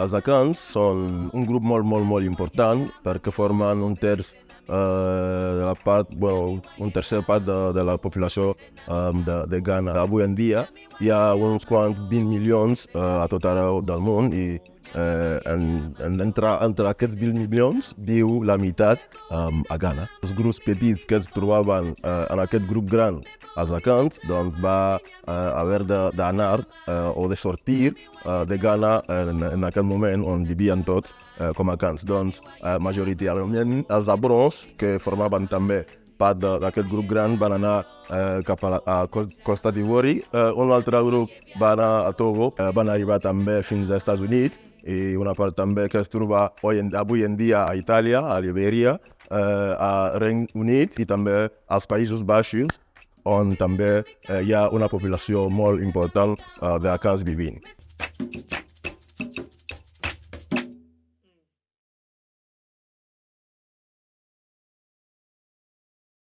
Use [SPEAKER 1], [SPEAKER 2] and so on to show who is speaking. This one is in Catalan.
[SPEAKER 1] Els acans són un grup molt important perquè formen un terç de la part, un tercer part de la població de Ghana. Avui en dia hi ha uns quants 20 milions a tot arreu del món i entre aquests 20 milions viu la meitat a Ghana. Els grups petits que es trobaven en aquest grup gran, els acans, doncs va haver d'anar o de sortir de Ghana en aquest moment on vivien tots com a cans. Doncs majoritàriament els abrons, que formaven també part d'aquest grup gran, van anar cap a Costa d'Ivori. Un altre grup va anar a Togo, van arribar també fins als Estats Units, i una part també que es troba avui en dia a Itàlia, a Libèria, a Regne Unit i també als Països Baixos, on també hi ha una població molt important d'acans vivint.